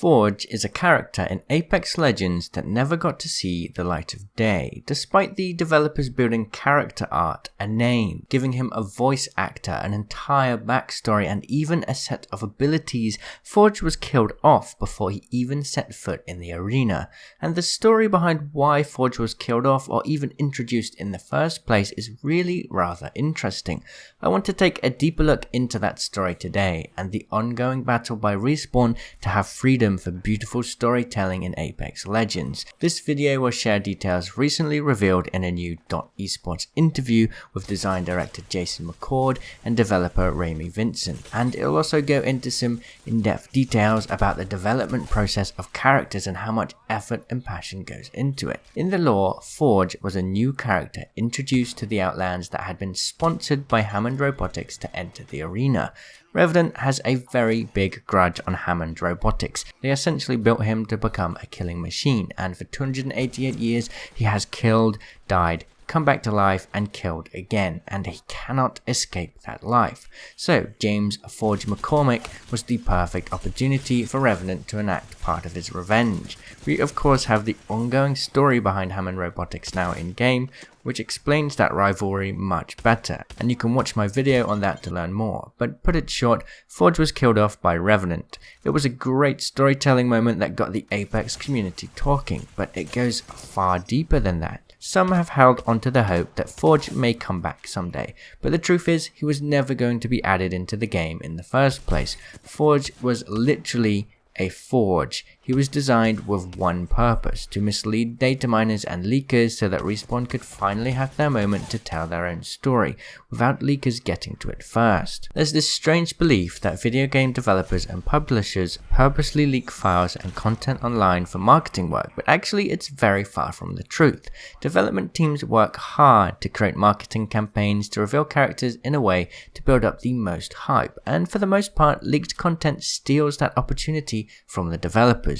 Forge is a character in Apex Legends that never got to see the light of day, despite the developers building character art, a name, giving him a voice actor, an entire backstory, and even a set of abilities. Forge was killed off before he even set foot in the arena, and the story behind why Forge was killed off or even introduced in the first place is really rather interesting. I want to take a deeper look into that story today, and the ongoing battle by Respawn to have freedom for beautiful storytelling in Apex Legends. This video will share details recently revealed in a new .esports interview with design director Jason McCord and developer Ramy Vincent, and it'll also go into some in-depth details about the development process of characters and how much effort and passion goes into it. In the lore, Forge was a new character introduced to the Outlands that had been sponsored by Hammond Robotics to enter the arena. Revenant has a very big grudge on Hammond Robotics. They essentially built him to become a killing machine, and for 288 years he has killed, died, come back to life and killed again, and he cannot escape that life. So James Forge McCormick was the perfect opportunity for Revenant to enact part of his revenge. We of course have the ongoing story behind Hammond Robotics now in game, which explains that rivalry much better, and you can watch my video on that to learn more. But put it short, Forge was killed off by Revenant. It was a great storytelling moment that got the Apex community talking, but it goes far deeper than that. Some have held onto the hope that Forge may come back someday, but the truth is he was never going to be added into the game in the first place. Forge was literally a forge. He was designed with one purpose: to mislead data miners and leakers so that Respawn could finally have their moment to tell their own story, without leakers getting to it first. There's this strange belief that video game developers and publishers purposely leak files and content online for marketing work, but actually it's very far from the truth. Development teams work hard to create marketing campaigns to reveal characters in a way to build up the most hype, and for the most part, leaked content steals that opportunity from the developers.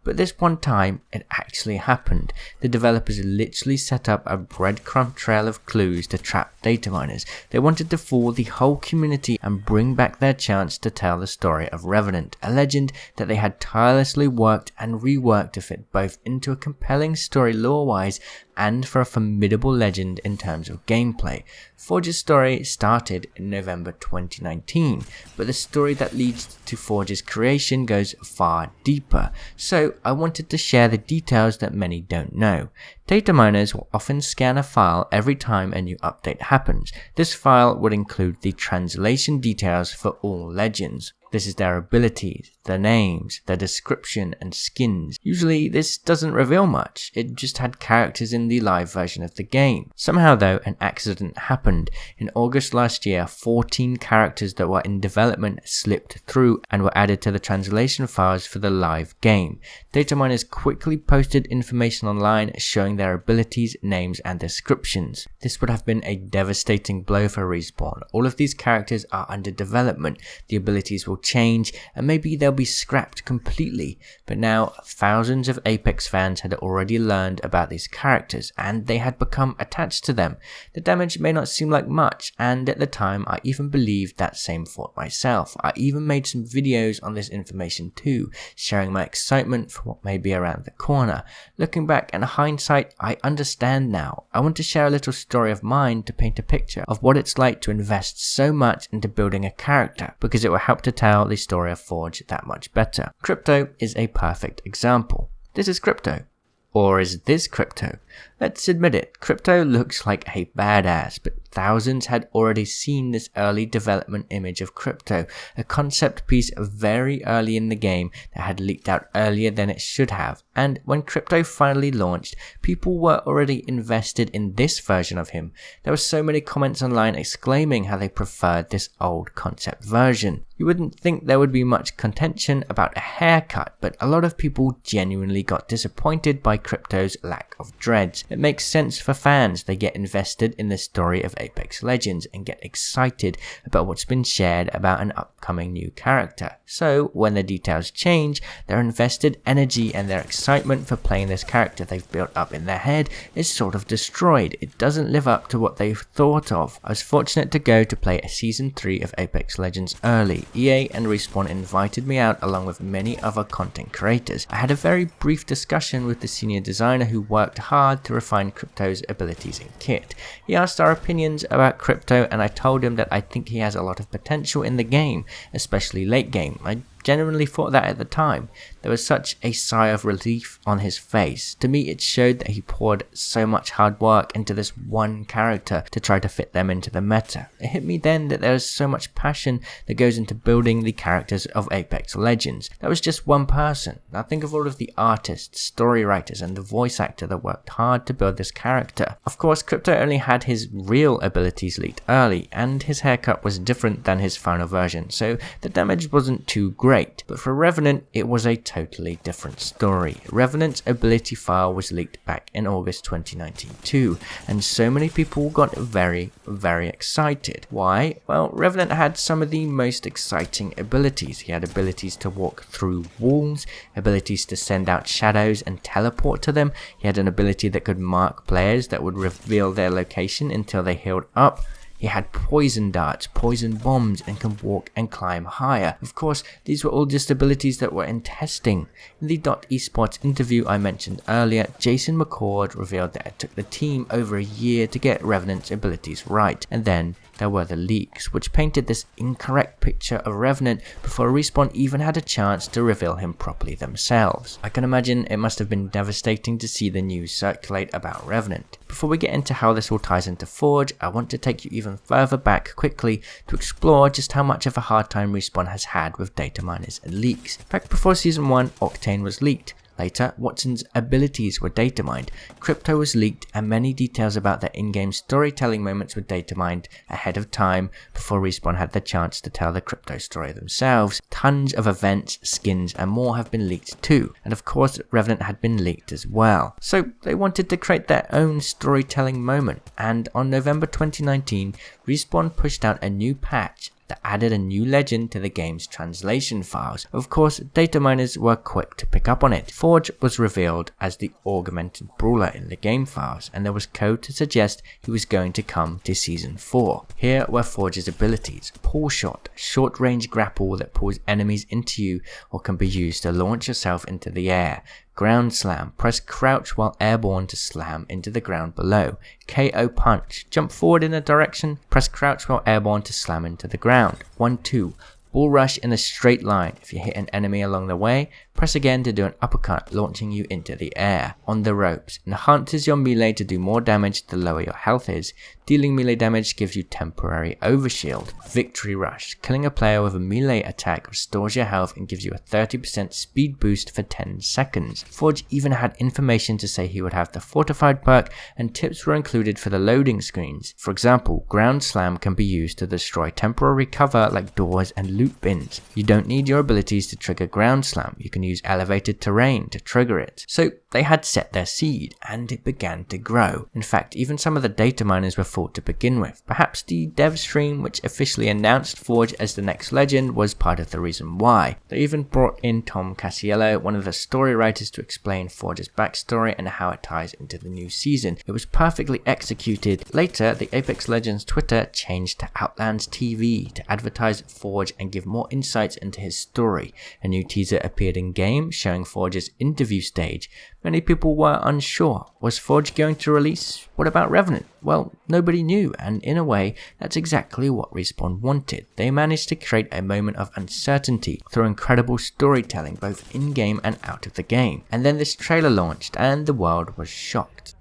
But this one time, it actually happened. The developers literally set up a breadcrumb trail of clues to trap data miners. They wanted to fool the whole community and bring back their chance to tell the story of Revenant, a legend that they had tirelessly worked and reworked to fit both into a compelling story lore-wise and for a formidable legend in terms of gameplay. Forge's story started in November 2019, but the story that leads to Forge's creation goes far deeper, so I wanted to share the details that many don't know. Data miners will often scan a file every time a new update happens. This file would include the translation details for all legends. This is their abilities, their names, their description and skins. Usually this doesn't reveal much, it just had characters in the live version of the game. Somehow though, an accident happened. In August last year, 14 characters that were in development slipped through and were added to the translation files for the live game. Data miners quickly posted information online showing their abilities, names and descriptions. This would have been a devastating blow for Respawn. All of these characters are under development, the abilities will change and maybe they'll be scrapped completely, but now thousands of Apex fans had already learned about these characters and they had become attached to them. The damage may not seem like much, and at the time I even believed that same thought myself. I even made some videos on this information too, sharing my excitement for what may be around the corner. Looking back in hindsight, I understand now. I want to share a little story of mine to paint a picture of what it's like to invest so much into building a character, because it will help to tell the story of Forge that much better. Crypto is a perfect example. This is Crypto. Or is this Crypto? Let's admit it, Crypto looks like a badass, but thousands had already seen this early development image of Crypto, a concept piece very early in the game that had leaked out earlier than it should have. And when Crypto finally launched, people were already invested in this version of him. There were so many comments online exclaiming how they preferred this old concept version. You wouldn't think there would be much contention about a haircut, but a lot of people genuinely got disappointed by Crypto's lack of dreads. It makes sense for fans, they get invested in the story of Apex Legends and get excited about what's been shared about an upcoming new character. So when the details change, their invested energy and their excitement for playing this character they've built up in their head is sort of destroyed. It doesn't live up to what they've thought of. I was fortunate to go to play a Season 3 of Apex Legends early. EA and Respawn invited me out along with many other content creators. I had a very brief discussion with the senior designer who worked hard to refine Crypto's abilities and kit. He asked our opinions about Crypto and I told him that I think he has a lot of potential in the game, especially late game. I genuinely thought that at the time. There was such a sigh of relief on his face. To me, it showed that he poured so much hard work into this one character to try to fit them into the meta. It hit me then that there is so much passion that goes into building the characters of Apex Legends. That was just one person. Now think of all of the artists, story writers, and the voice actor that worked hard to build this character. Of course, Crypto only had his real abilities leaked early, and his haircut was different than his final version, so the damage wasn't too great. But for Revenant, it was a totally different story. Revenant's ability file was leaked back in August 2019 too, and so many people got very excited. Why? Well, Revenant had some of the most exciting abilities. He had abilities to walk through walls, abilities to send out shadows and teleport to them. He had an ability that could mark players that would reveal their location until they healed up. He had poison darts, poison bombs, and can walk and climb higher. Of course, these were all just abilities that were in testing. In the .esports interview I mentioned earlier, Jason McCord revealed that it took the team over a year to get Revenant's abilities right, and then there were the leaks, which painted this incorrect picture of Revenant before Respawn even had a chance to reveal him properly themselves. I can imagine it must have been devastating to see the news circulate about Revenant. Before we get into how this all ties into Forge, I want to take you even further back quickly to explore just how much of a hard time Respawn has had with data miners and leaks. Back before Season 1, Octane was leaked. Later, Watson's abilities were data mined, Crypto was leaked, and many details about their in-game storytelling moments were data mined ahead of time before Respawn had the chance to tell the Crypto story themselves. Tons of events, skins, and more have been leaked too, and of course Revenant had been leaked as well. So they wanted to create their own storytelling moment, and on November 2019, Respawn pushed out a new patch that added a new legend to the game's translation files. Of course, data miners were quick to pick up on it. Forge was revealed as the augmented brawler in the game files, and there was code to suggest he was going to come to Season 4. Here were Forge's abilities: pull shot, short range grapple that pulls enemies into you or can be used to launch yourself into the air. Ground slam, press crouch while airborne to slam into the ground below. KO punch, jump forward in a direction, press crouch while airborne to slam into the ground. 1-2, bull rush in a straight line. If you hit an enemy along the way, press again to do an uppercut, launching you into the air. On the ropes, enhances your melee to do more damage the lower your health is. Dealing melee damage gives you temporary overshield. Victory rush, killing a player with a melee attack restores your health and gives you a 30% speed boost for 10 seconds. Forge even had information to say he would have the fortified perk, and tips were included for the loading screens. For example, ground slam can be used to destroy temporary cover like doors and loot bins. You don't need your abilities to trigger ground slam, you can use elevated terrain to trigger it. So they had set their seed, and it began to grow. In fact, even some of the data miners were thought to begin with. Perhaps the dev stream which officially announced Forge as the next legend was part of the reason why. They even brought in Tom Casiello, one of the story writers, to explain Forge's backstory and how it ties into the new season. It was perfectly executed. Later, the Apex Legends Twitter changed to Outlands TV to advertise Forge and give more insights into his story. A new teaser appeared in game showing Forge's interview stage. Many people were unsure. Was Forge going to release? What about Revenant? Well, nobody knew, and in a way, that's exactly what Respawn wanted. They managed to create a moment of uncertainty through incredible storytelling, both in-game and out of the game. And then this trailer launched, and the world was shocked.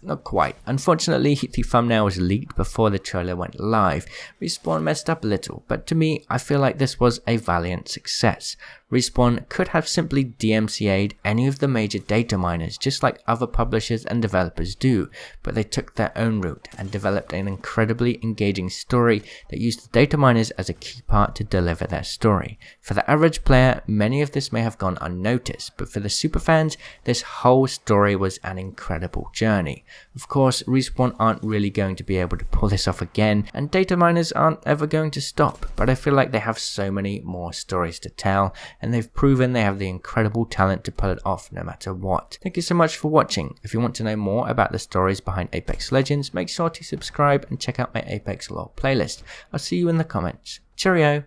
Not quite. Unfortunately, the thumbnail was leaked before the trailer went live. Respawn messed up a little, but to me, I feel like this was a valiant success. Respawn could have simply DMCA'd any of the major data miners just like other publishers and developers do, but they took their own route and developed an incredibly engaging story that used the data miners as a key part to deliver their story. For the average player, many of this may have gone unnoticed, but for the superfans, this whole story was an incredible journey. Of course, Respawn aren't really going to be able to pull this off again, and data miners aren't ever going to stop, but I feel like they have so many more stories to tell, and they've proven they have the incredible talent to pull it off no matter what. Thank you so much for watching. If you want to know more about the stories behind Apex Legends, make sure to subscribe and check out my Apex lore playlist. I'll see you in the comments. Cheerio!